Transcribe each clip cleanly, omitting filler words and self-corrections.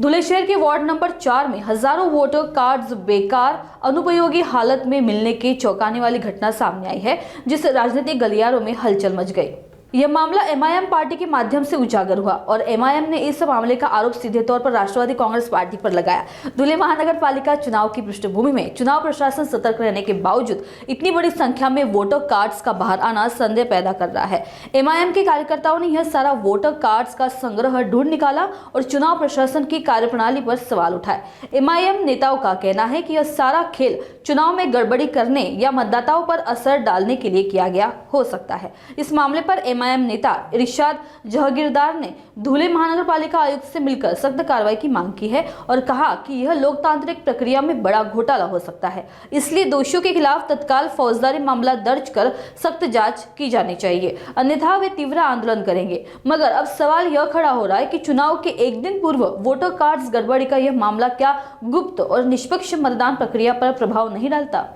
धुले शहर के ward number 4 में हजारों वोटर कार्ड्स बेकार अनुपयोगी हालत में मिलने की चौंकाने वाली घटना सामने आई है, जिससे राजनीतिक गलियारों में हलचल मच गई। यह मामला एमआईएम पार्टी के माध्यम से उजागर हुआ और एमआईएम ने इस मामले का आरोप सीधे तौर पर राष्ट्रवादी कांग्रेस पार्टी पर लगाया। धुले महानगर पालिका चुनाव की पृष्ठभूमि में चुनाव प्रशासन सतर्क रहने के बावजूद इतनी बड़ी संख्या में वोटर कार्ड्स का बाहर आना संदेह पैदा कर रहा है। एमआईएम के कार्यकर्ताओं ने यह सारा वोटर कार्ड्स का संग्रह ढूंढ निकाला और चुनाव प्रशासन की कार्यप्रणाली पर सवाल उठाए। एमआईएम नेताओं का कहना है कि यह सारा खेल चुनाव में गड़बड़ी करने या मतदाताओं पर असर डालने के लिए किया गया हो सकता है। इस मामले पर एमआईएम नेता इरशाद जहांगीरदार ने धुले महानगर पालिका आयुक्त से मिलकर सख्त कार्रवाई की मांग की है और कहा कि यह लोकतांत्रिक प्रक्रिया में बड़ा घोटाला हो सकता है, इसलिए दोषियों के खिलाफ तत्काल फौजदारी मामला दर्ज कर सख्त जांच की जानी चाहिए, अन्यथा वे तीव्र आंदोलन करेंगे। मगर अब सवाल यह खड़ा हो रहा है कि चुनाव के एक दिन पूर्व वोटर कार्ड्स गड़बड़ी का यह मामला क्या गुप्त और निष्पक्ष मतदान प्रक्रिया पर प्रभाव नहीं डालता?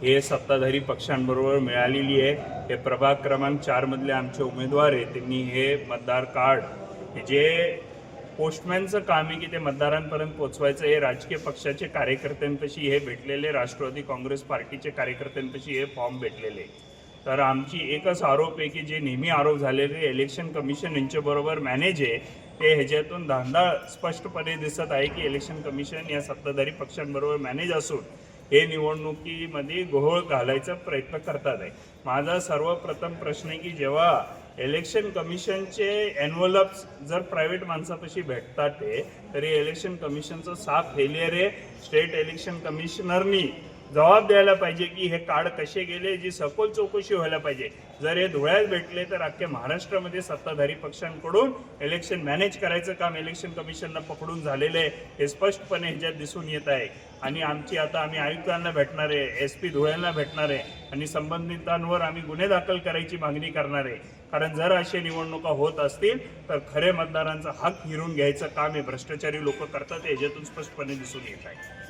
हे सत्ताधारी पक्षांबरोबर मिळालेली आहे। हे प्रभाग क्रमांक 4 मधले आमचे उमेदवार आहे, त्यांनी हे मतदार कार्ड जे पोस्टमॅनचं काम आहे की ते मतदारांपर्यंत पोहोचवायचं, हे राजकीय पक्षाचे कार्यकर्त्यांपाशी हे भेटलेले, राष्ट्रवादी काँग्रेस पार्टीचे कार्यकर्त्यांपाशी हे फॉर्म भेटलेले। तर आमची एकच आरोप आहे की जे नेहमी आरोप झालेले इलेक्शन कमिशन यांच्याबरोबर मॅनेज आहे, ते ह्याच्यातून धांदळ स्पष्टपणे दिसत आहे की इलेक्शन कमिशन या सत्ताधारी पक्षांबरोबर मॅनेज असून हे निवडणुकीमध्ये घोळ घालायचा प्रयत्न करतात आहे। माझा सर्वप्रथम प्रश्न आहे की जेव्हा इलेक्शन कमिशनचे एनव्हलप्स जर प्रायव्हेट माणसापाशी भेटतात तरी इलेक्शन कमिशनचं साफ फेलियर आहे। स्टेट इलेक्शन कमिशनरनी जबाब द्यायला पाहिजे की हे कार्ड कसे गेले, जी सखोल चौकशी व्हायला पाहिजे। जर हे धुळ्यात भेटले तर अख्ख्या महाराष्ट्रामध्ये सत्ताधारी पक्षांकडून इलेक्शन मॅनेज करायचं काम इलेक्शन कमिशनला पकडून झालेलं आहे, हे स्पष्टपणे ह्याच्यात दिसून येत आहे। आणि आमची आता आम्ही आयुक्तांना भेटणार आहे, एसपी धुळ्यांना भेटणार आहे आणि संबंधितांवर आम्ही गुन्हे दाखल करायची मागणी करणार आहे। कारण जर अशा निवडणुका होत असतील तर खरे मतदारांचा हक हिरून घ्यायचं काम हे भ्रष्टाचारी लोक करतात, ह्याच्यातून स्पष्टपणे दिसून येत आहे।